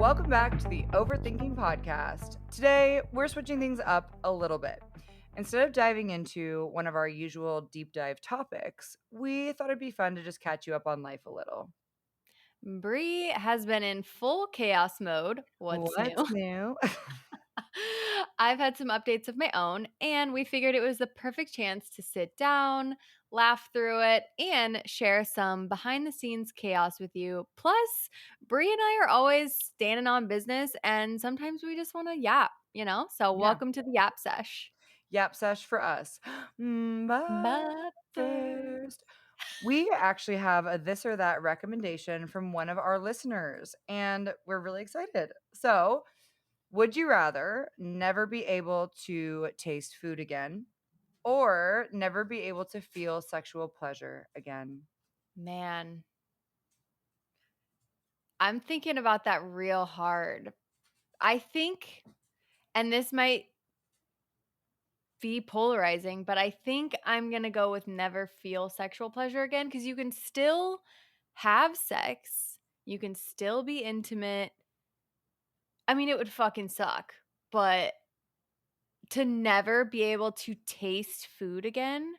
Welcome back to the Overthinking Podcast. Today, we're switching things up a little bit. Instead of diving into one of our usual deep dive topics, we thought it'd be fun to just catch you up on life a little. Bri has been in full chaos mode. What's What's new? new? I've had some updates of my own, and we figured it was the perfect chance to sit down, laugh through it, and share some behind the scenes chaos with you. Plus, Bri and I are always standing on business, and sometimes we just want to yap. So, Yeah. welcome to the Yap Sesh. Yap sesh for us. But But first, first, we actually have a this or that recommendation from one of our listeners, and we're really excited. So, would you rather never be able to taste food again or never be able to feel sexual pleasure again? man, I'm thinking about that real hard. I think, and this might be polarizing, but I think I'm going to go with never feel sexual pleasure again because you can still have sex. You can still be intimate. I mean, it would fucking suck, but to never be able to taste food again,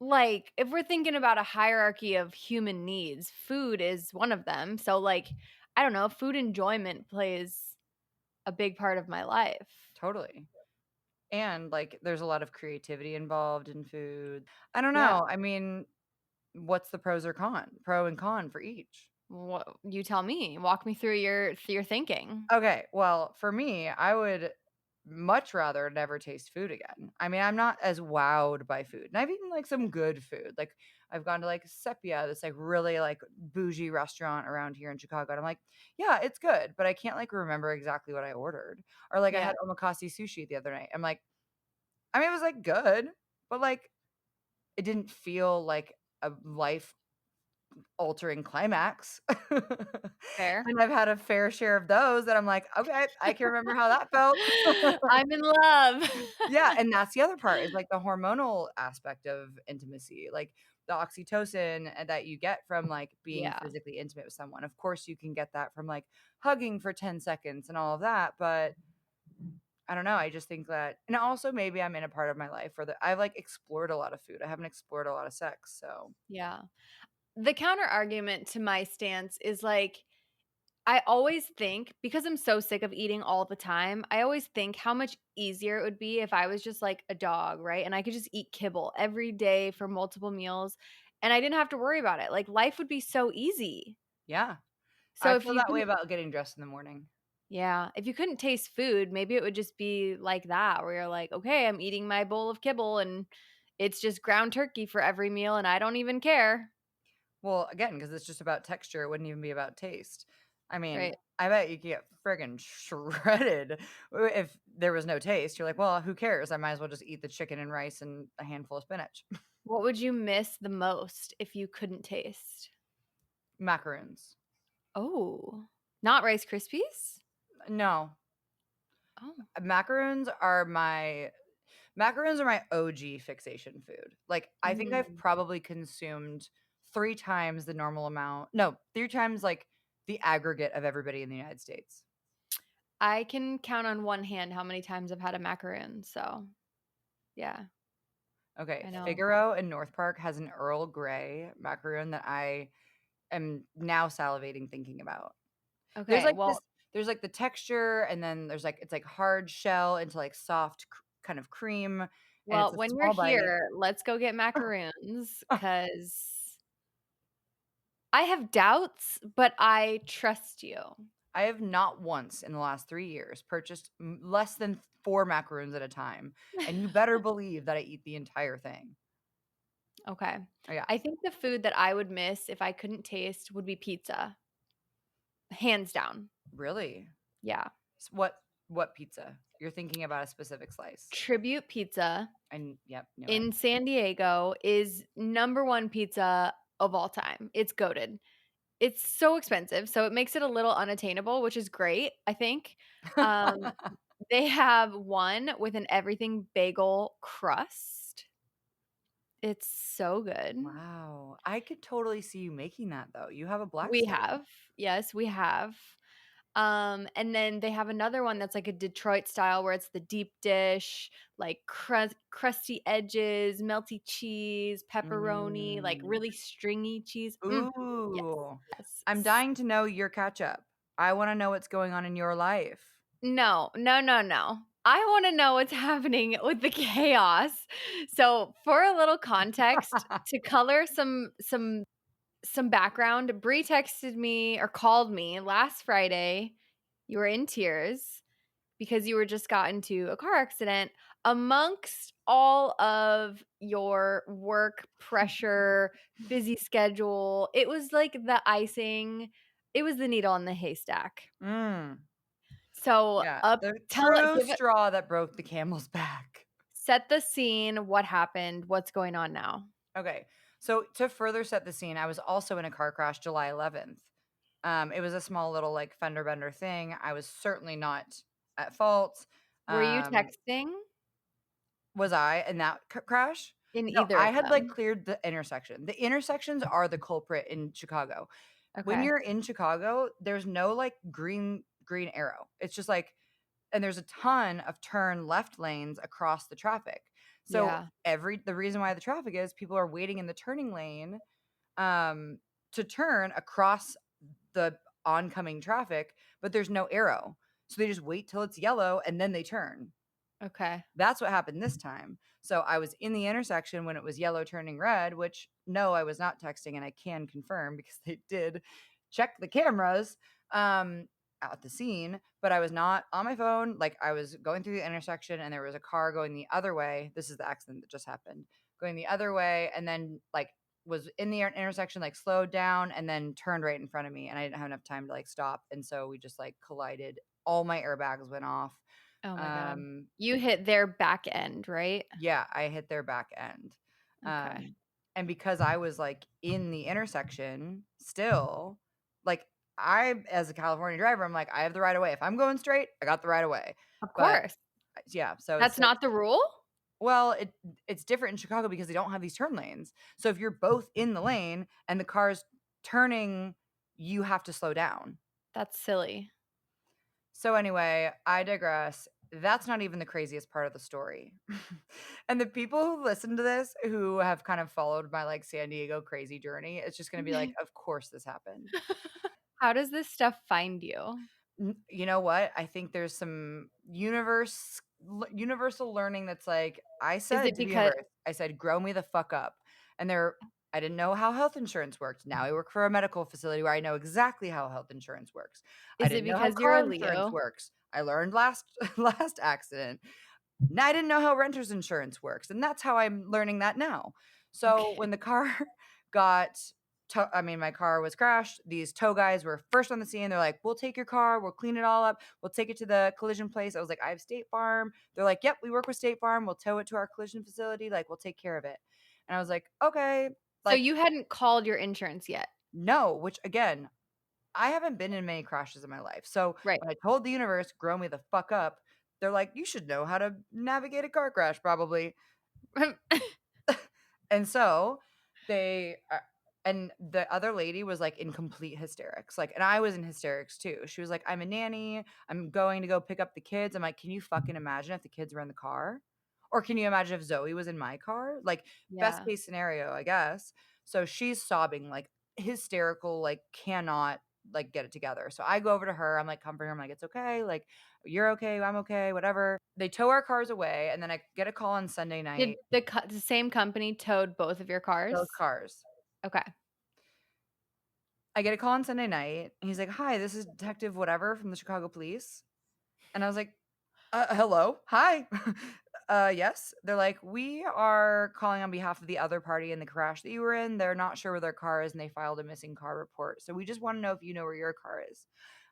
like if we're thinking about a hierarchy of human needs, food is one of them. So, like, I don't know, food enjoyment plays a big part of my life. Totally. And like there's a lot of creativity involved in food. I don't Yeah. know. I mean, what's the pro and con for each? What you tell me. Walk me through your thinking. Okay, well, for me, I would much rather never taste food again. I mean, I'm not as wowed by food. And I've eaten like some good food. Like I've gone to like Sepia, this like really like bougie restaurant around here in Chicago. And I'm like, yeah, it's good, but I can't like remember exactly what I ordered. Or like I Yeah. had omakase sushi the other night. I'm like, I mean, it was like good, but like it didn't feel like a life altering climax. Fair. And I've had a fair share of those that I'm like, "Okay, I can remember how that felt." I'm in love. Yeah, and that's the other part is, like, the hormonal aspect of intimacy, like, the oxytocin, that you get from, like, being Yeah. physically intimate with someone. Of course, you can get that from, like, hugging for 10 seconds and all of that, but I don't know, I just think that and also maybe I'm in a part of my life where I've, like, explored a lot of food. I haven't explored a lot of sex, so Yeah. The counter argument to my stance is like, I always think because I'm so sick of eating all the time, I always think how much easier it would be if I was just like a dog, right? And I could just eat kibble every day for multiple meals and I didn't have to worry about it. Like life would be so easy. yeah. So I if feel you that way couldn't about getting dressed in the morning. Yeah, if you couldn't taste food, maybe it would just be like that, where you're like, "Okay, I'm eating my bowl of kibble and it's just ground turkey for every meal and I don't even care." Well, again, because it's just about texture, it wouldn't even be about taste. I mean, Right. I bet you could get friggin' shredded if there was no taste. You're like, "Well, who cares? I might as well just eat the chicken and rice and a handful of spinach." What would you miss the most if you couldn't taste? Macaroons. Oh, not Rice Krispies? No. Oh. Macaroons are my OG fixation food. Like, I think I've Mm. probably consumed 3 times the normal amount no, 3 times, like, the aggregate of everybody in the United States. I can count on one hand how many times I've had a macaroon, so yeah, Okay, I know. Figaro in North Park has an Earl Grey macaroon that I am now salivating thinking about. There's, Okay, like, well, there's, like, the texture, and then there's, like it's, like, hard shell into, like, soft kind of cream, and it's a when you're small bite. here, let's go get macaroons because I have doubts, but I trust you. I have not once in the last 3 years purchased less than 4 macaroons at a time, and you better believe that I eat the entire thing. Okay. Oh, yeah. I think the food that I would miss if I couldn't taste would be pizza, hands down. Really? Yeah. What pizza? You're thinking about a specific slice. Tribute Pizza And yep, knew it. in San Diego is number 1 pizza of all time. It's goated. It's so expensive, so it makes it a little unattainable, which is great, I think. Um, they have one with an everything bagel crust. It's so good. Wow. I could totally see you making that though. You have a black We slate. have. Yes, we have. And then they have another one that's like a Detroit style where it's the deep dish, like crusty edges, melty cheese, pepperoni, like Mm. really stringy cheese. Yes, Ooh. yes. I'm dying to know your catch up. I wanna know what's going on in your life. No, no, no, no. I wanna know what's happening with the chaos. So, for a little context, to color some background, Bree texted me or called me last Friday. You were in tears because you were just got into a car accident amongst all of your work pressure, busy schedule. It was like the icing, it was the needle in the haystack. Mm. So, Yeah, up the tell it true give it straw that broke the camel's back. set the scene, what happened, what's going on now? Okay, so to further set the scene, I was also in a car crash July 11th. It was a small little, like, fender bender thing. I was certainly not at fault. Were you Um, texting was I in that crash? in No, either I of had, like, them? cleared the intersection. The intersections are the culprit in Chicago. When Okay. you're in Chicago, there's no, like, green arrow. It's just, like, and there's a ton of turn left lanes across the traffic. So, Yeah. the reason why the traffic is people are waiting in the turning lane, um, to turn across the oncoming traffic, but there's no arrow. So they just wait till it's yellow and then they turn. Okay. That's what happened this time. So I was in the intersection when it was yellow turning red, which no, I was not texting, and I can confirm because they did check the cameras at the scene, but I was not on my phone. Like I was going through the intersection and there was a car going the other way. This is the accident that just happened. Going the other way and then like was in the intersection, like slowed down and then turned right in front of me and I didn't have enough time to like stop. And so we just like collided. All my airbags went off. Oh my god. Um, You hit their back end, right? yeah, I hit their back end. Okay. Um, and because I was, like, in the intersection still, like, I as a California driver, I'm like, "I have the right of way. If I'm going straight, I got the right of way." Of But course. yeah, so it's That's like not the rule? well, it's different in Chicago because they don't have these turn lanes. So if you're both in the lane and the car's turning, you have to slow down. That's silly. So anyway, I digress. That's not even the craziest part of the story. And the people who listen to this who have kind of followed my like San Diego crazy journey, it's just going to be like, of course this happened. How does this stuff find you? You know what? I think there's some universal learning that's like I Is said it to the because universe, I said, "Grow me the fuck up." And I didn't know how health insurance worked. Now I work for a medical facility where I know exactly how health insurance works. I is it didn't know how because you're a car insurance Leo? works. I learned last last accident. Now I didn't know how renter's insurance works, and that's how I'm learning that now. So Okay. when the car got my car was crashed, these tow guys were first on the scene. They're like, "We'll take your car, we'll clean it all up, we'll take it to the collision place." I was like, "I have State Farm." They're like, "Yep, we work with State Farm. We'll tow it to our collision facility. Like, we'll take care of it." And I was like, "Okay." So Like, you hadn't called your insurance yet? no, which again, I haven't been in many crashes in my life. So Right. when I told the universe, "Grow me the fuck up," they're like, "You should know how to navigate a car crash, probably." And so they and the other lady was like in complete hysterics. Like, and I was in hysterics too. She was like, "I'm a nanny. I'm going to go pick up the kids." I'm like, "Can you fucking imagine if the kids were in the car? Or can you imagine if Zoe was in my car?" Like, best Yeah. case scenario, I guess. So she's sobbing, like hysterical, like cannot like get it together. So I go over to her. I'm like comforting her. I'm like, "It's okay. Like, you're okay. I'm okay. Whatever." They tow our cars away, and then I get a call on Sunday Did night. the same company towed both of your Both cars? cars. Okay. I get a call on Sunday night, and he's like, "Hi, this is Detective whatever from the Chicago Police." And I was like, hello, hi." Yes." They're like, "We are calling on behalf of the other party in the crash that you were in. They're not sure where their car is, and they filed a missing car report. So we just want to know if you know where your car is."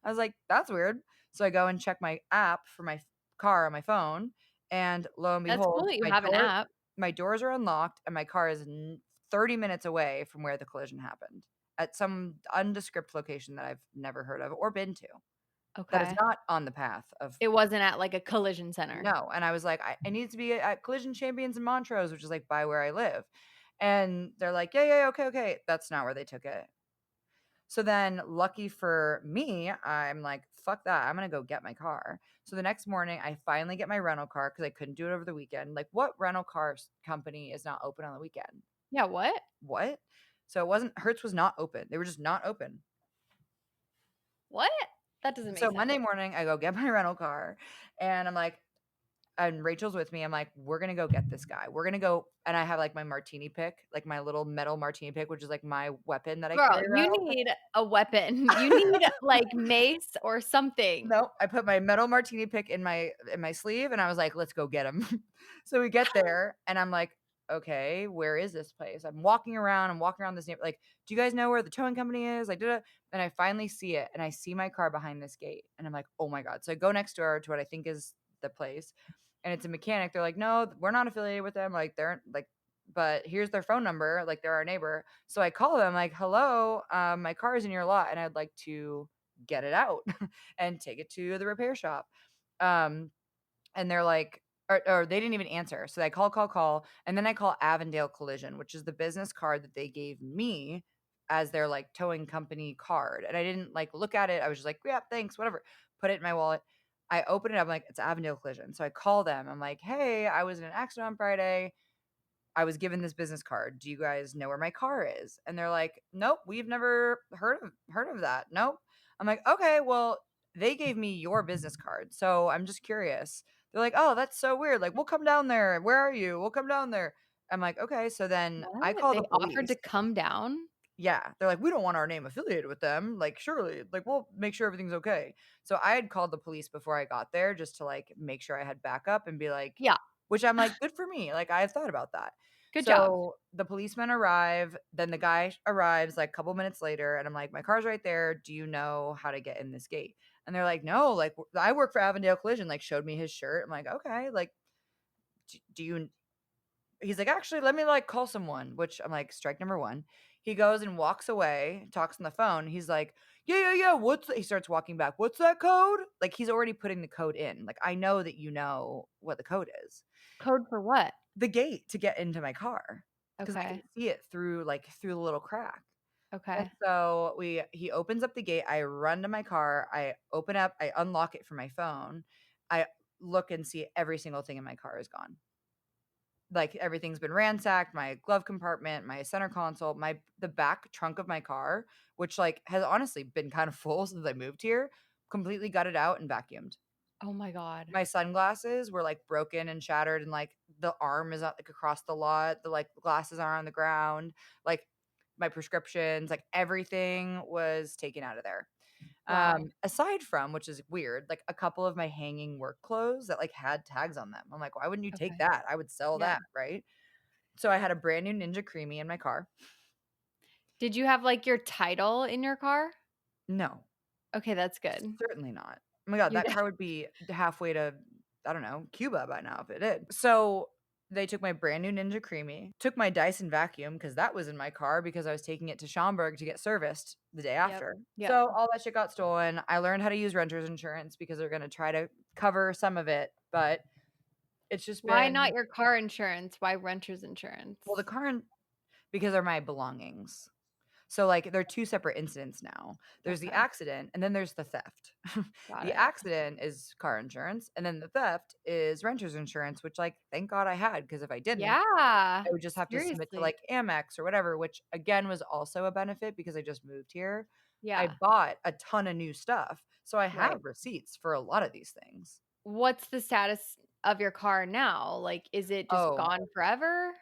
I was like, "That's weird." So I go and check my app for my car on my phone, and lo and That's cool behold, that you have an app. my doors are unlocked, and my car is 30 minutes away from where the collision happened at some undescript location that I've never heard of or been to. That is Okay. not on the path of It wasn't at, like, a collision center. no, and I was like, I need to be at Collision Champions in Montrose," which is, like, by where I live, and they're like, "Yeah, yeah, yeah, okay, okay." That's not where they took it. So then, lucky for me, I'm like, fuck that. I'm going to go get my car. So the next morning, I finally get my rental car because I couldn't do it over the weekend. Like, what rental company is not open on the weekend? Yeah, what? What? So it wasn't, Hertz was not open. They were just not open. What? That doesn't make So sense. Monday morning, I go get my rental car and I'm like, and Rachel's with me. I'm like, we're gonna go get this guy. We're gonna go, and I have like my martini pick, like my little metal martini pick, which is like my weapon that I Girl, carry you around all the time. need a weapon. You need, like, mace or something. No, I put my metal martini pick in my sleeve, and I was like, let's go get him. So we get there, and I'm like, okay, where is this place? I'm walking around. I'm walking around this neighbor. Like, do you guys know where the towing company is? I did it, and I finally see it, and I see my car behind this gate, and I'm like, oh my god. So I go next door to what I think is the place, and it's a mechanic. They're like, no, we're not affiliated with them. Like, they're like, but here's their phone number. Like, they're our neighbor. So I call them, like, hello, my car is in your lot, and I'd like to get it out and take it to the repair shop. Um, and they're like, or they didn't even answer. So I call, and then I call Avondale Collision, which is the business card that they gave me as their like towing company card. And I didn't like look at it. I was just like, yeah, thanks, whatever. Put it in my wallet. I open it up, I'm like, it's Avondale Collision. So I call them. I'm like, hey, I was in an accident on Friday. I was given this business card. Do you guys know where my car is? And they're like, nope, we've never heard of that. Nope. I'm like, okay, well, they gave me your business card. So I'm just curious. They're like, oh, that's so weird. Like, we'll come down there. Where are you? We'll come down there. I'm like, okay. So then I What? call They the offered police. to come down? Yeah, they're like, "We don't want our name affiliated with them, like, surely, like, we'll make sure everything's okay." So I had called the police before I got there just to, like, make sure I had backup and be like, Yeah. which I'm like, "Good for me," like, I've thought about that. Good job. So the policemen arrive, then the guy arrives, like, a couple minutes later, and I'm like, "My car's right there, do you know how to get in this gate?" And they're like, "No, like, I work for Avondale Collision," like, showed me his shirt. I'm like, "Okay, like, do you." He's like, "Actually, let me, like, call someone," which I'm like, strike number 1. He goes and walks away, talks on the phone. He's like, "Yeah, yeah, yeah, what's he starts walking back. "What's that code?" Like, he's already putting the code in. Like, I know that you know what the code is. Code for what? The gate to get into my car, because I can Okay. see it through, like, through the little crack. And Okay. so he opens up the gate. I run to my car. I unlock it from my phone. I look and see every single thing in my car is gone. Like, everything's been ransacked, my glove compartment, my center console, the back trunk of my car, which, like, has honestly been kind of full since I moved here, completely gutted out and vacuumed. Oh my god. My sunglasses were, like, broken and shattered, and, like, the arm is out, like, across the lot, the, like, glasses are on the ground, like, my prescriptions, like, everything was taken out of there. Wow. Aside from, which is weird, like, a couple of my hanging work clothes that, like, had tags on them. I'm like, "Why wouldn't you take Okay. that? I would sell Yeah. that, right?" So I had a brand new Ninja Creamy in my car. Did you have, like, your title in your car? No, Okay, that's good. certainly not. Oh my god, You that car would be halfway to, I don't know, Cuba by now if it did. So they took my brand new Ninja Creamy, took my Dyson vacuum because that was in my car because I was taking it to Schaumburg to get serviced the day Yep. after. Yep. So all that shit got stolen. I learned how to use renter's insurance because they're gonna try to cover some of it, but it's just Why been, not your car insurance? Why renter's well, the insurance? car, because they're my belongings. So, like, they're 2 separate incidents now. There's the Okay. accident, and then there's the theft. Got The it. accident is car insurance, and then the theft is renter's insurance, which, like, thank God I had, because if I didn't, Yeah. I would just have to submit to, Seriously. like, Amex or whatever, which, again, was also a benefit because I just moved here. I Yeah. bought a ton of new stuff, so I Right. have receipts for a lot of these things. What's the status of your car now? Like, is it just Oh, gone forever?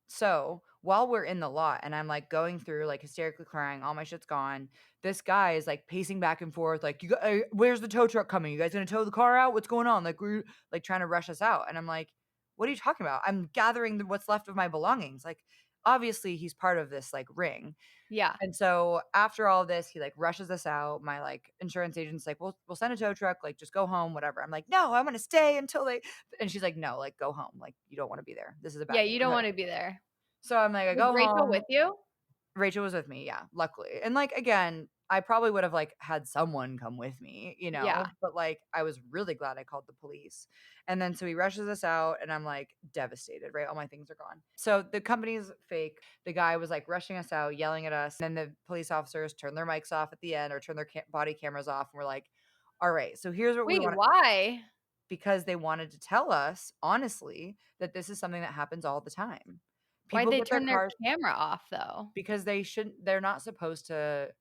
so, while we're in the lot and I'm, like, going through, like, hysterically crying, all my shit's gone, this guy is, like, pacing back and forth, like, where's the tow truck coming? You guys gonna tow the car out? What's going on?" Like, we're, like, trying to rush us out, and I'm like, "What are you talking about? I'm gathering what's left of my belongings." Like, obviously, he's part of this, like, ring, Yeah. and so after all this, he, like, rushes us out. My, like, insurance agent's like, "We'll send a tow truck, like, just go home, whatever." I'm like, "No, I'm gonna stay until they," and she's like, "No, like, go home, like, you don't wanna be there. This is a Yeah, bad you don't neighborhood." wanna be there. So I'm like, I Was go Rachel home. with you? Rachel was with me, yeah, luckily. And, like, again, I probably would have, like, had someone come with me, Yeah. but, like, I was really glad I called the police. And then so he rushes us out, and I'm, like, devastated, right? All my things are gone. So the company's fake. The guy was, like, rushing us out, yelling at us, and then the police officers turn their mics off at the end or turn their body cameras off, and we're like, "Alright, so here's what we Wait, want." why? Because they wanted to tell us, honestly, that this is something that happens all the time. Why'd People they get their turn their cars camera off, though? because they're not supposed to,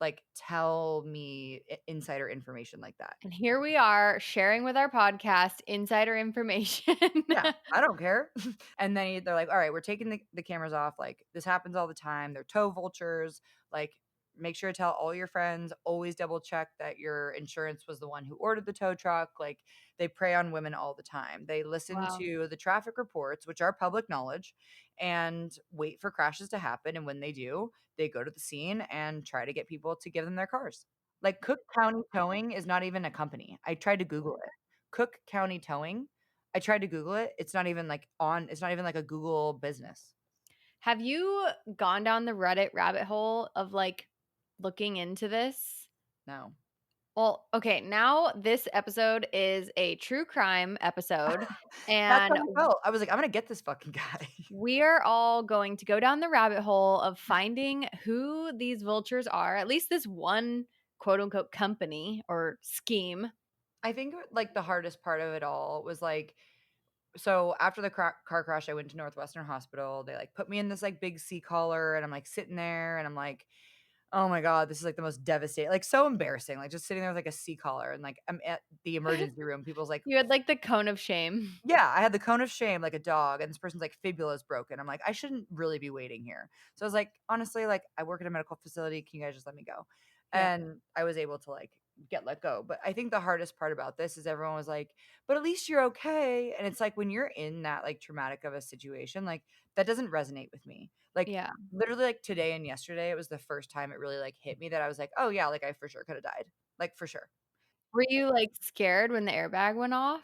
like, tell me insider information like that. And here we are sharing with our podcast insider information. Yeah, I don't care. And then they're like, "All right, we're taking the cameras off. Like, this happens all the time. They're tow vultures. Like, make sure to tell all your friends. Always double check that your insurance was the one who ordered the tow truck." Like, they prey on women all the time. They listen Wow. to the traffic reports, which are public knowledge, and wait for crashes to happen. And when they do, they go to the scene and try to get people to give them their cars. Like, Cook County Towing is not even a company. I tried to Google it. Cook County Towing, I tried to Google it. It's not even like a Google business. Have you gone down the Reddit rabbit hole of, like, looking into this? No. Well, okay, now this episode is a true crime episode, That's and how I felt. I was like, "I'm gonna get this fucking guy." we are all going to go down the rabbit hole of finding who these vultures are, at least this one quote unquote company or scheme. I think, like, the hardest part of it all was, like, so after the car crash, I went to Northwestern Hospital. They, like, put me in this, like, big sea collar, and I'm, like, sitting there, and I'm like, "Oh my god, this is, like, the most devastating," like, so embarrassing, like, just sitting there with, like, a sea collar, and, like, I'm at the emergency room. People's like, You had like the cone of shame. yeah, I had the cone of shame like a dog, and this person's like fibula is broken. I'm like, I shouldn't really be waiting here. So I was like, honestly, like, I work at a medical facility. Can you guys just let me go? Yeah. And I was able to, like, get let go. But I think the hardest part about this is everyone was like, but at least you're okay. And it's like when you're in that, like, traumatic of a situation, like, that doesn't resonate with me. Like, Yeah. literally, like, today and yesterday, it was the first time it really, like, hit me that I was like, oh yeah, like, I for sure could have died. Like, for sure. Were you like scared when the airbag went off?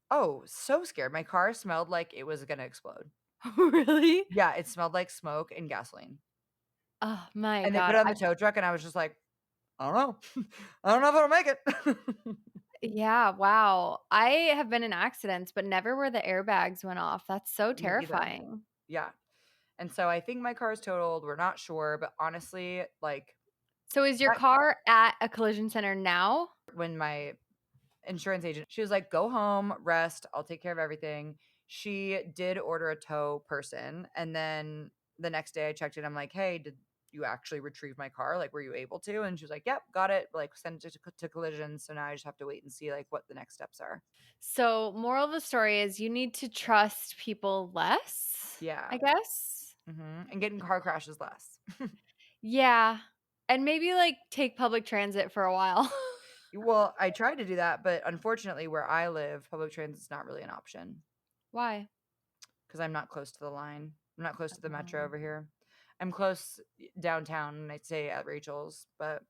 Oh, so scared. My car smelled like it was gonna explode. Really? Yeah, it smelled like smoke and gasoline, Oh my and they put god. it on the tow truck, and I was just like, "I don't know. I don't know if it'll make it." Yeah, wow. I have been in accidents, but never where the airbags went off. That's so Me either. terrifying. Yeah, and so I think my car is totaled, we're not sure, but honestly, like, So is your that car at a collision center now? when my insurance agent, she was like, "Go home, rest, I'll take care of everything." She did order a tow person, and then the next day I checked in, I'm like, "Hey, did you actually retrieve my car? Like, were you able to?" And she was like, "Yep, got it." Like, sent it to collision, so now I just have to wait and see, like, what the next steps are. So, moral of the story is you need to trust people less, I Yeah, guess? and getting car crashes less. Yeah. And maybe like take public transit for a while. Well, I tried to do that, but unfortunately, where I live, public transit's not really an option Why? because 'cause I'm not close to the line. I'm not close to the metro Um, over here. I'm close downtown, and I'd say at Rachel's, but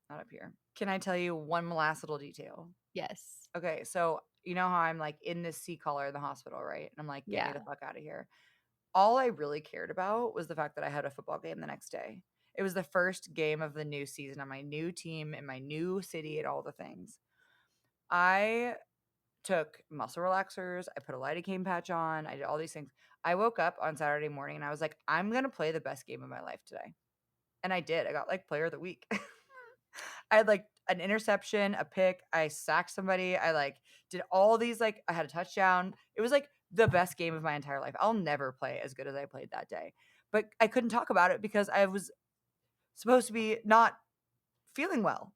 not up here. Can I tell you one last little detail? yes. Okay, so you know how I'm, like, in this sea collar in the hospital, right? And I'm like, "Get me Yeah. the fuck out of here." All I really cared about was the fact that I had a football game the next day. It was the first game of the new season on my new team in my new city and all the things. I took muscle relaxers, I put a lidocaine patch on, I did all these things. I woke up on Saturday morning and I was like, "I'm gonna play the best game of my life today." And I did. I got, like, player of the week. I had, like, an interception, a pick, I sacked somebody, I, like, did all these, like, I had a touchdown. It was, like, the best game of my entire life. I'll never play as good as I played that day. But I couldn't talk about it because I was supposed to be not feeling well.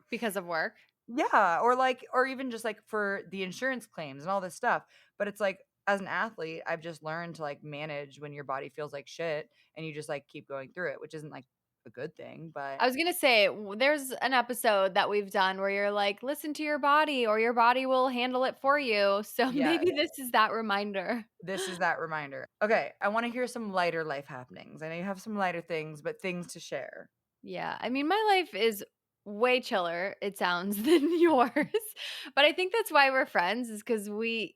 Because of work. Yeah, or, like, or even just, like, for the insurance claims and all this stuff. But it's like, as an athlete, I've just learned to, like, manage when your body feels like shit and you just, like, keep going through it, which isn't, like, a good thing, but I was gonna say, there's an episode that we've done where you're like, listen to your body or your body will handle it for you. So yeah, maybe this is that reminder. this is that reminder. Okay, I wanna hear some lighter life happenings. I know you have some lighter things, but things to share. Yeah. I mean, my life is way chiller, it sounds, than yours. But I think that's why we're friends, is because we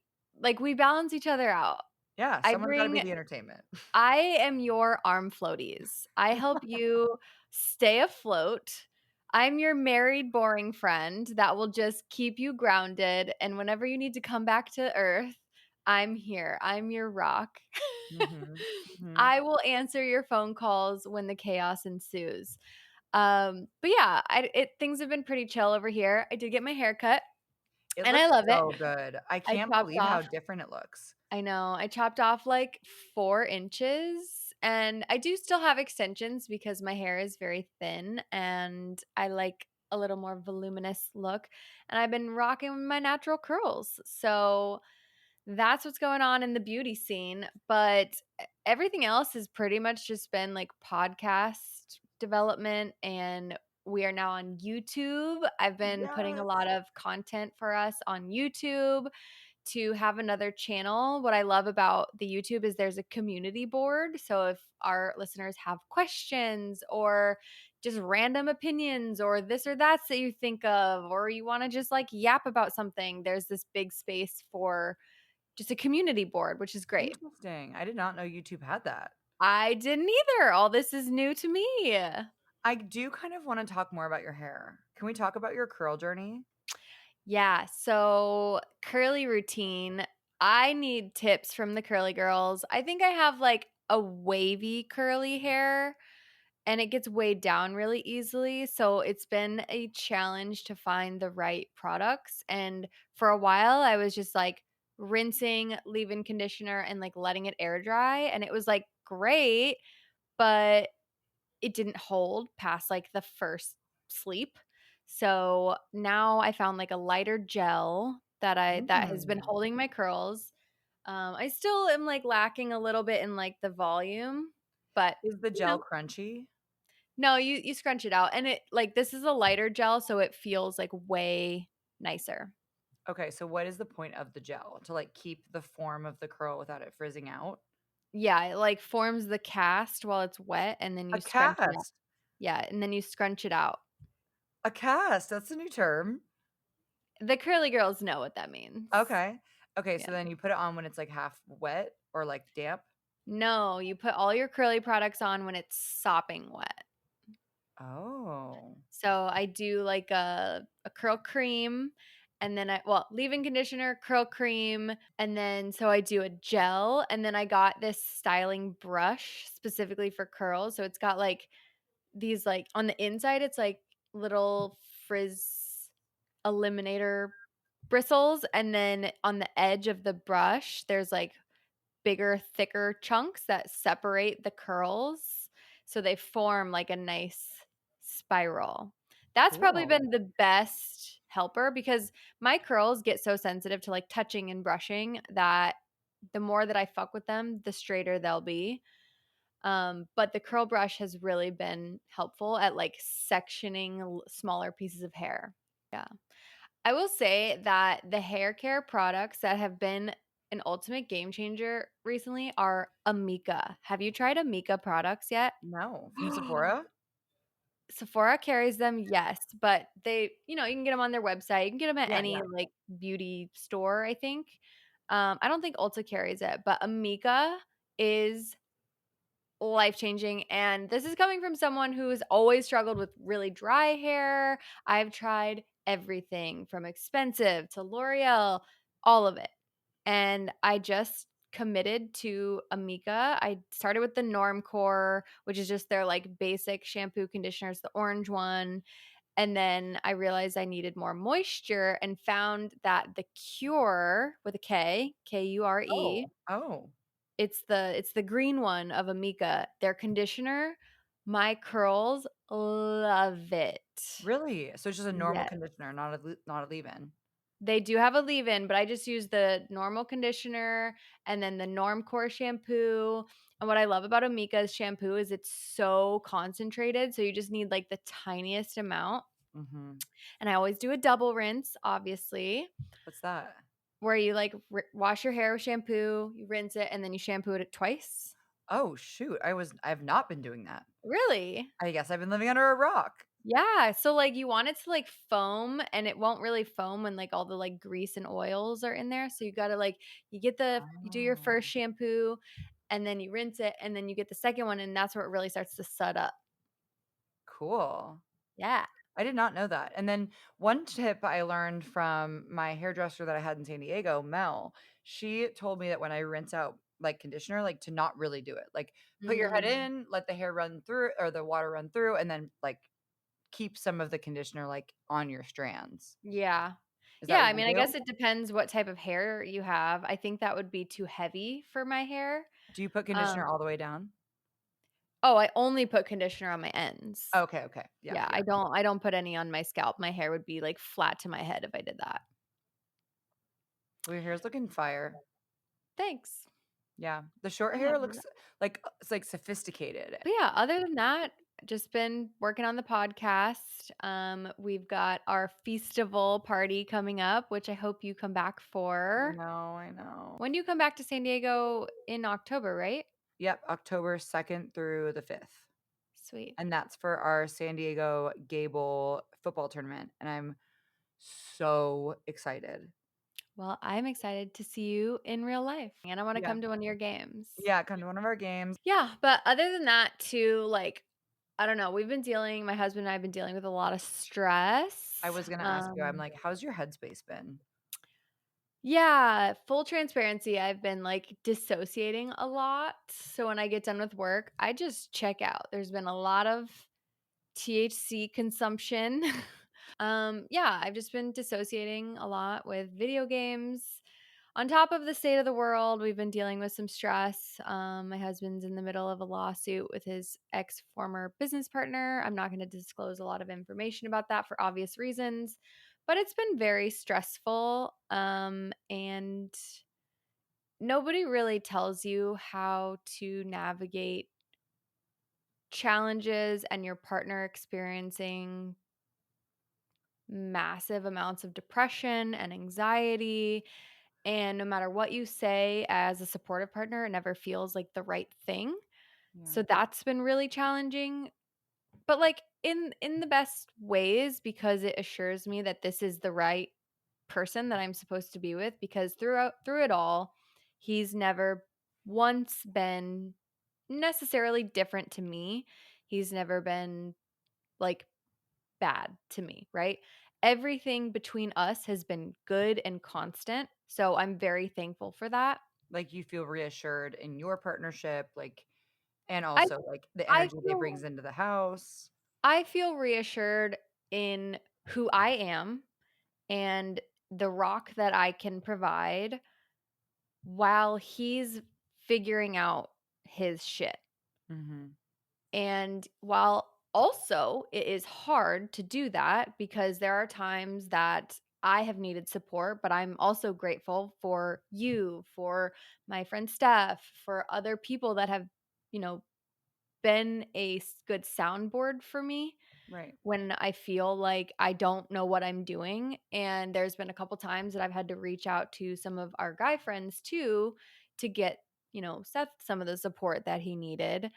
balance each other out. Yeah, I someone's gotta be bring the entertainment. I am your arm floaties. I help you stay afloat. I'm your married, boring friend that will just keep you grounded, and whenever you need to come back to earth, I'm here. I'm your rock. Mhm, mhm. I will answer your phone calls when the chaos ensues. But yeah, things have been pretty chill over here. I did get my hair cut, It and I looks love it. so good. I I can't chopped believe how off different it looks. I know. I chopped off like 4 inches, and I do still have extensions because my hair is very thin and I like a little more voluminous look, and I've been rocking my natural curls. So that's what's going on in the beauty scene, but everything else has pretty much just been like podcast development, and we are now on YouTube. I've been putting a Yes. lot of content for us on YouTube to have another channel. What I love about the YouTube is there's a community board. So if our listeners have questions or just random opinions or this or that you think of, or you want to just like yap about something, there's this big space for just a community board, which is great. Interesting. I did not know YouTube had that. I didn't either. All this is new to me. I do kind of wanna talk more about your hair. Can we talk about your curl journey? Yeah. So, curly routine. I need tips from the curly girls. I think I have like a wavy curly hair and it gets weighed down really easily. So, it's been a challenge to find the right products. And for a while, I was just like rinsing leave in conditioner and like letting it air dry. And it was like great, but it didn't hold past, like, the first sleep. So, now I found, like, a lighter gel that has been Mm. holding my curls. I still am, like, lacking a little bit in, like, the volume, but, Is the you gel know. crunchy? No, you scrunch it out, and it like, this is a lighter gel, so it feels, like, way nicer. Okay, so what is the point of the gel? To, like, keep the form of the curl without it frizzing out? Yeah, it, like, forms the cast while it's wet, and then A you scrunch it out. cast. Yeah, and then you scrunch it out. A cast, that's a new term. The curly girls know what that means. Okay. Okay, Yeah. so then you put it on when it's, like, half wet or, like, damp? No, you put all your curly products on when it's sopping wet. Oh. So I do like a curl cream and then leave-in conditioner, curl cream, and then so I do a gel and then I got this styling brush specifically for curls. So it's got like these like on the inside it's like little frizz eliminator bristles and then on the edge of the brush there's like bigger, thicker chunks that separate the curls, so they form like a nice spiral. That's probably Cool. been the best helper because my curls get so sensitive to, like, touching and brushing that the more that I fuck with them, the straighter they'll be. But the curl brush has really been helpful at, like, sectioning smaller pieces of hair. Yeah. I will say that the hair care products that have been an ultimate game changer recently are Amika. Have you tried Amika products yet? No. From Sephora? Sephora carries them, yes, but you can get them on their website. You can get them at Yeah, any yeah. like beauty store, I think. I don't think Ulta carries it, but Amika is life-changing, and this is coming from someone who has always struggled with really dry hair. I've tried everything from expensive to L'Oreal, all of it, and I just committed to Amika. I started with the Normcore, which is just their, like, basic shampoo conditioners, the orange one, and then I realized I needed more moisture and found that the Cure with a K, Kure, Oh. Oh. it's the green one of Amika. Their conditioner, my curls love it. Really? So it's just a normal Yes. conditioner, not a leave-in? They do have a leave-in, but I just use the normal conditioner and then the Normcore shampoo, and what I love about Amika's shampoo is it's so concentrated, so you just need, like, the tiniest amount, Mhm. and I always do a double rinse, obviously, What's that? where you, like, wash your hair with shampoo, you rinse it, and then you shampoo it twice. Oh, shoot. I've not been doing that. Really? I guess I've been living under a rock. Yeah, so, like, you want it to, like, foam, and it won't really foam when, like, all the, like, grease and oils are in there, so you gotta, like you do your Oh, first shampoo, and then you rinse it, and then you get the second one, and that's where it really starts to sud up. cool. Yeah. I did not know that. And then one tip I learned from my hairdresser that I had in San Diego, Mel, she told me that when I rinse out like conditioner, like to not really do it. Like put your head Mm. in, let the hair run through or the water run through, and then like keep some of the conditioner like on your strands. Yeah. Is that Yeah, what I you mean, I do? guess it depends what type of hair you have. I think that would be too heavy for my hair. Do you put conditioner Um all the way down? Oh, I only put conditioner on my ends. Okay, okay. Yeah, Yeah, yeah. I don't put any on my scalp. My hair would be, like, flat to my head if I did that. Well, your hair's looking fire. Thanks. Yeah. The short Yeah, hair looks like it's like sophisticated. but yeah, other than that, just been working on the podcast. We've got our Feastival party coming up, which I hope you come back I for. know, I know. When do you come back to San Diego? In October, right? Yep, October 2nd through the 5th. Sweet. And that's for our San Diego Gable football tournament, and I'm so excited. Well, I'm excited to see you in real life, and I wanna Yeah. come to one of your games. Yeah, come to one of our games. Yeah, but other than that too, like, I don't know, my husband and I have been dealing with a lot of I stress. was gonna ask you, I'm like, "How's your headspace been?" Yeah, full transparency, I've been, like, dissociating a lot, so when I get done with work, I just check out. There's been a lot of THC consumption. Yeah, I've just been dissociating a lot with video games. On top of the state of the world, we've been dealing with some stress. My husband's in the middle of a lawsuit with his ex former business partner. I'm not going to disclose a lot of information about that for obvious reasons, but it's been very stressful. And nobody really tells you how to navigate challenges and your partner experiencing massive amounts of depression and anxiety. And no matter what you say as a supportive partner, it never feels like the right thing. Yeah. So that's been really challenging, but like in the best ways because it assures me that this is the right person that I'm supposed to be with because through it all, he's never once been necessarily different to me. He's never been like bad to me, right? Everything between us has been good and constant. So I'm very thankful for that. Like, you feel reassured in your partnership, like and I also, like, the I energy they feel brings into the house. I feel reassured in who I am and the rock that I can provide while he's figuring out his shit. Mhm. And while also it is hard to do that because there are times that I have needed support, but I'm also grateful for you, for my friend Steph, for other people that have, you know, been a good soundboard for me Right. when I feel like I don't know what I'm doing. And there's been a couple times that I've had to reach out to some of our guy friends too to get, Seth some of the support that he needed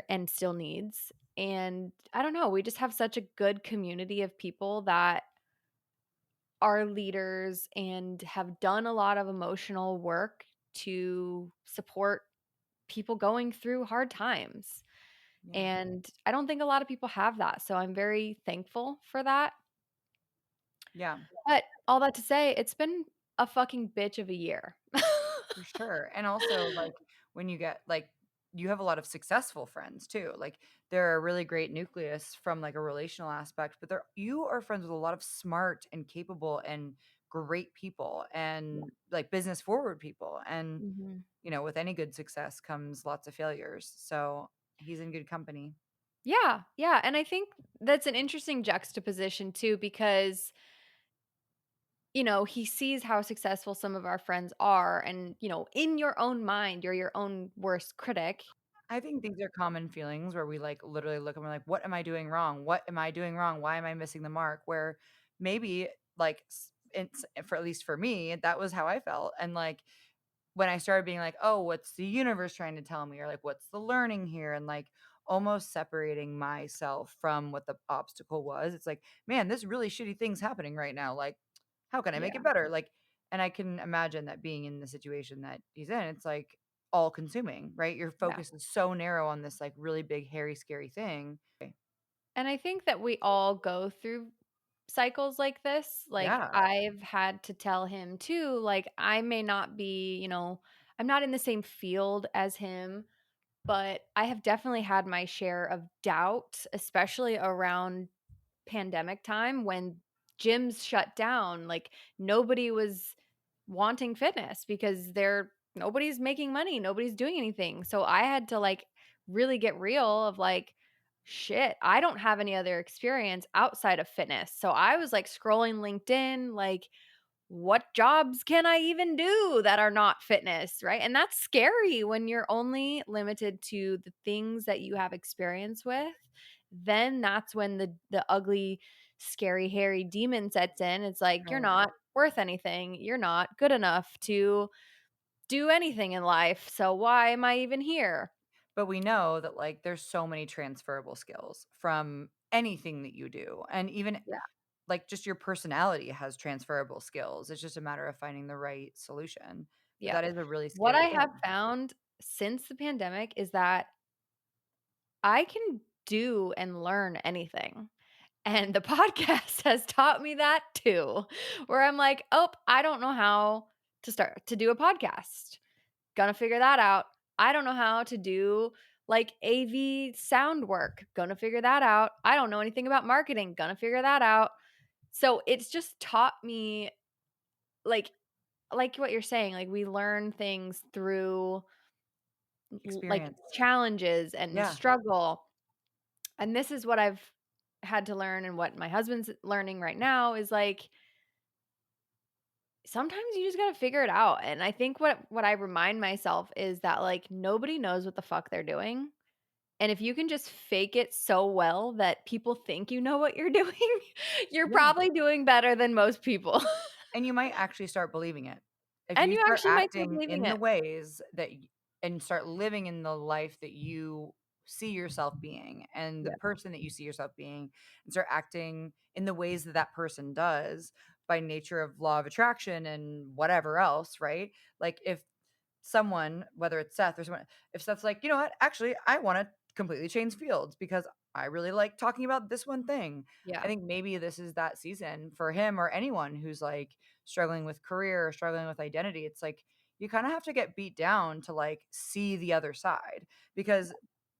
and still needs. And I don't know, we just have such a good community of people that are leaders and have done a lot of emotional work to support people going through hard times. Yeah. And I don't think a lot of people have that. So I'm very thankful for that. Yeah. But all that to say, it's been a fucking bitch of a year. For sure, and also, like, when you get like, you have a lot of successful friends too, like, they're a really great nucleus from, like, a relational aspect, but they're you are friends with a lot of smart and capable and great people and, like, business forward people, and, Mhm. with any good success comes lots of failures, so he's in good company. Yeah, yeah, and I think that's an interesting juxtaposition too because he sees how successful some of our friends are and, in your own mind, you're your own worst critic. I think these are common feelings where we, like, literally look and we're like, "What am I doing wrong? What am I doing wrong? Why am I missing the mark?" Where maybe, like, it's for at least for me, that was how I felt, and, like, when I started being like, "Oh, what's the universe trying to tell me?" Or, like, "What's the learning here?" And, like, almost separating myself from what the obstacle was. It's like, man, this really shitty thing's happening right now. Like, how can I make Yeah, it better? Like, and I can imagine that being in the situation that he's in, it's like all consuming, right? Your yeah. focus is so narrow on this like really big, hairy, scary thing. And I think that we all go through cycles like this. Like, Yeah. I've had to tell him too, like, I may not be, I'm not in the same field as him, but I have definitely had my share of doubt, especially around pandemic time when gyms shut down. Like, nobody was wanting fitness because nobody's making money, nobody's doing anything. So I had to like really get real of like, shit, I don't have any other experience outside of fitness. So I was like scrolling LinkedIn, like, what jobs can I even do that are not fitness, right? And that's scary when you're only limited to the things that you have experience with. Then that's when the ugly, scary, hairy demon sets in. It's like you're Right. not worth anything. You're not good enough to do anything in life. So why am I even here? But we know that like there's so many transferable skills from anything that you do. And even Yeah. like just your personality has transferable skills. It's just a matter of finding the right solution. But Yeah. that is a really What scary I have thing. found since the pandemic is that I can do and learn anything. And the podcast has taught me that too, where I'm like, "Oh, I don't know how to start to do a podcast. Gonna figure that out. I don't know how to do like AV sound work. Gonna figure that out. I don't know anything about marketing. Gonna figure that out." So it's just taught me like what you're saying, like we learn things through like Experience. challenges and Yeah. struggle. And this is what I've had to learn and what my husband's learning right now is like sometimes you just got to figure it out. And I think what I remind myself is that like nobody knows what the fuck they're doing. And if you can just fake it so well that people think you know what you're doing, you're Yeah. probably doing better than most people. And you might actually start believing it. If And you you start actually might start acting believing in the it. ways that and start living in the life that you see yourself being and the Yeah. person that you see yourself being and start acting in the ways that that person does by nature of law of attraction and whatever else, right? Like if someone, whether it's Seth or someone, if Seth's like, you know what, actually, I want to completely change fields because I really like talking about this one thing. I Yeah. think maybe this is that season for him or anyone who's like struggling with career or struggling with identity. It's like you kind of have to get beat down to like see the other side because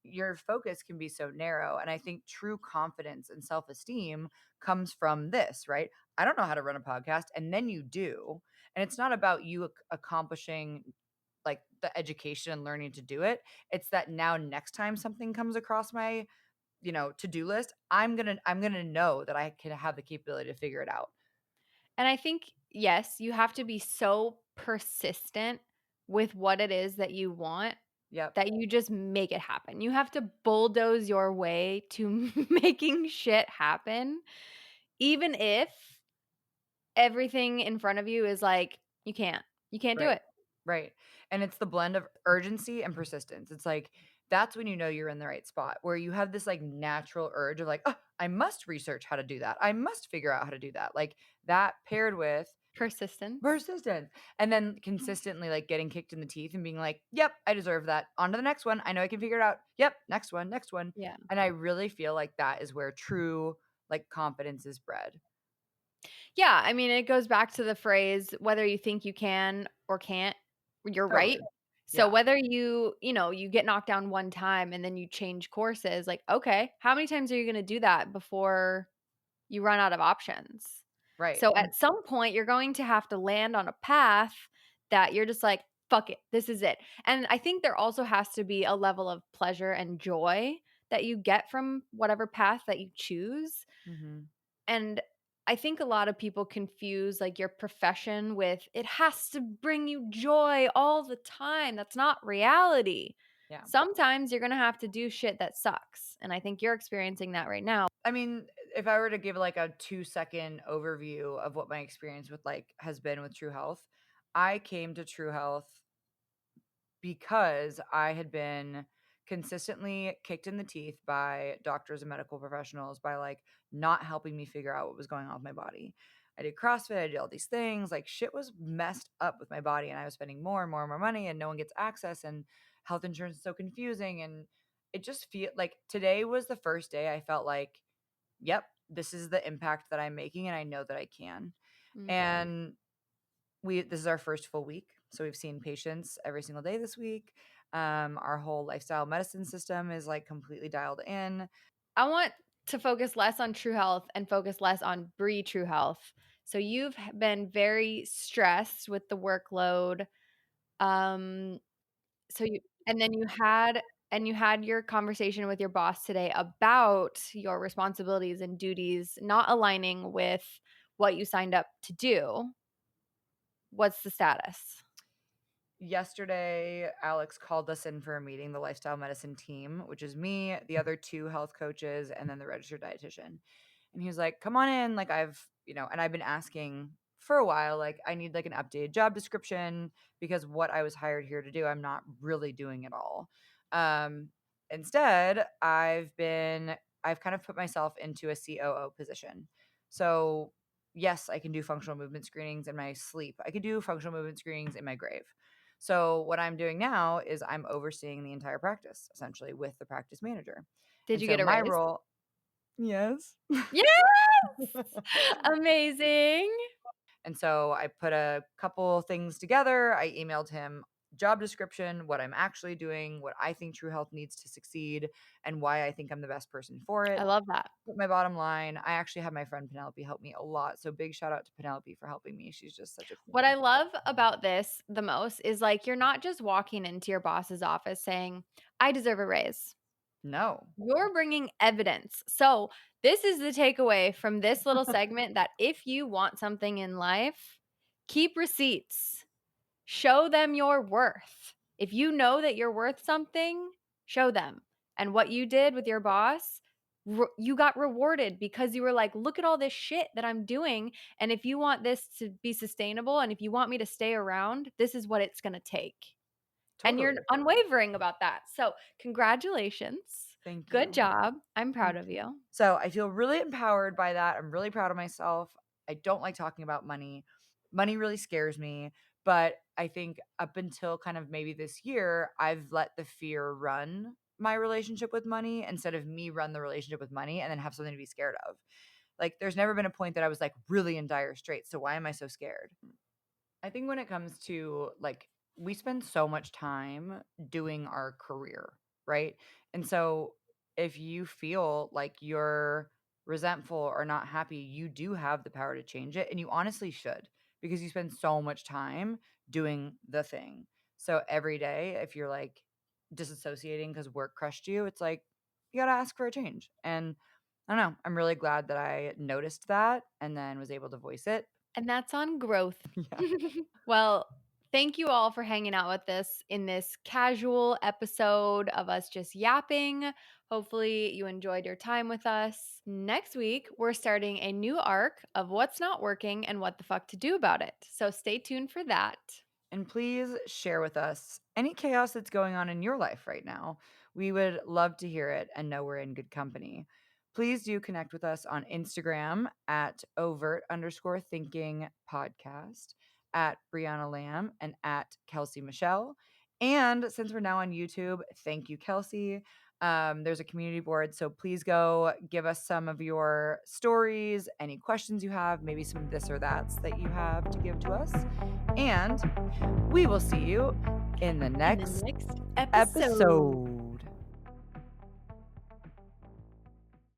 your focus can be so narrow. And I think true confidence and self esteem comes from this, right? I don't know how to run a podcast. And then you do. And it's not about you accomplishing like the education and learning to do it. It's that now next time something comes across my, to-do list, I'm going to know that I can have the capability to figure it out. And I think, yes, you have to be so persistent with what it is that you want Yep. that you just make it happen. You have to bulldoze your way to making shit happen, even if everything in front of you is like, you can't. You can't do Right. it. Right. And it's the blend of urgency and persistence. It's like that's when you know you're in the right spot where you have this like natural urge of like, oh, I must research how to do that. I must figure out how to do that. Like that paired with Persistence. persistence, and then consistently, like, getting kicked in the teeth and being like, "Yep, I deserve that. On to the next one. I know I can figure it out. Yep, next one, next one." Yeah. And I really feel like that is where true, like, confidence is bred. Yeah, I mean, it goes back to the phrase, whether you think you can or can't, you're right. Totally. So Yeah, whether you get knocked down one time and then you change courses, like, okay, how many times are you gonna do that before you run out of options? right, So and at some point, you're going to have to land on a path that you're just like, "Fuck it, this is it." And I think there also has to be a level of pleasure and joy that you get from whatever path that you choose. mhm, And I think a lot of people confuse like your profession with it has to bring you joy all the time. That's not reality. yeah. Sometimes you're going to have to do shit that sucks. And I think you're experiencing that right now. I mean, if I were to give, like, a 2-second overview of what my experience with, like, has been with True Health, I came to True Health because I had been consistently kicked in the teeth by doctors and medical professionals by like not helping me figure out what was going on with my body. I did CrossFit, I did all these things, like shit was messed up with my body and I was spending more and more and more money and no one gets access and health insurance is so confusing and it just feel like today was the first day I felt like, yep, this is the impact that I'm making and I know that I can. Mm. And this is our first full week. So we've seen patients every single day this week. Our whole lifestyle medicine system is like completely dialed in. I want to focus less on True Health and focus less on Bri True Health. So you've been very stressed with the workload. Um, so you and then you had your conversation with your boss today about your responsibilities and duties not aligning with what you signed up to do. What's the status? Yesterday, Alex called us in for a meeting, the lifestyle medicine team, which is me, the other two health coaches, and then the registered dietitian. And he was like, come on in. Like, and I've been asking for a while, like, I need like an updated job description because what I was hired here to do, I'm not really doing at all. Um, Instead, I've kind of put myself into a COO position. So, yes, I can do functional movement screenings in my sleep, I could do functional movement screenings in my grave. So what I'm doing now is I'm overseeing the entire practice essentially with the practice manager. Did And you so get a my raise? role, yes. Yes! Amazing. And so I put a couple things together. I emailed him job description, what I'm actually doing, what I think True Health needs to succeed, and why I think I'm the best person for I it. love that. Put my bottom line. I actually had my friend Penelope help me a lot. So big shout out to Penelope for helping me. She's just such a What queen. I love about this the most is like you're not just walking into your boss's office saying, "I deserve a raise." No, You're bringing evidence. So, this is the takeaway from this little segment that if you want something in life, keep receipts. Show them your worth. If you know that you're worth something, show them. And what you did with your boss, you got rewarded because you were like, look at all this shit that I'm doing. And if you want this to be sustainable and if you want me to stay around, this is what it's going to take. And you're totally. unwavering about that. So, congratulations. Thank Good you. job. I'm proud Thank of you. you. So I feel really empowered by that. I'm really proud of myself. I don't like talking about money. Money really scares me. But I think up until kind of maybe this year, I've let the fear run my relationship with money instead of me run the relationship with money and then have something to be scared of. Like, there's never been a point that I was like really in dire straits. So why am I so scared? I think when it comes to like, we spend so much time doing our career, right? And so if you feel like you're resentful or not happy, you do have the power to change it. And you honestly should because you spend so much time doing the thing. So every day, if you're like disassociating because work crushed you, it's like you got to ask for a change. And I don't know. I'm really glad that I noticed that and then was able to voice it. And that's on growth. Yeah. Well, thank you all for hanging out with us in this casual episode of us just yapping. Hopefully, you enjoyed your time with us. Next week, we're starting a new arc of what's not working and what the fuck to do about it. So stay tuned for that. And please share with us any chaos that's going on in your life right now. We would love to hear it and know we're in good company. Please do connect with us on Instagram at overt_thinking podcast, at Brianna Lamb, and at Kelsey Michelle. And since we're now on YouTube, thank you, Kelsey. There's a community board, so please go give us some of your stories, any questions you have, maybe some this or that's that you have to give to us. And we will see you in the next Next episode. episode.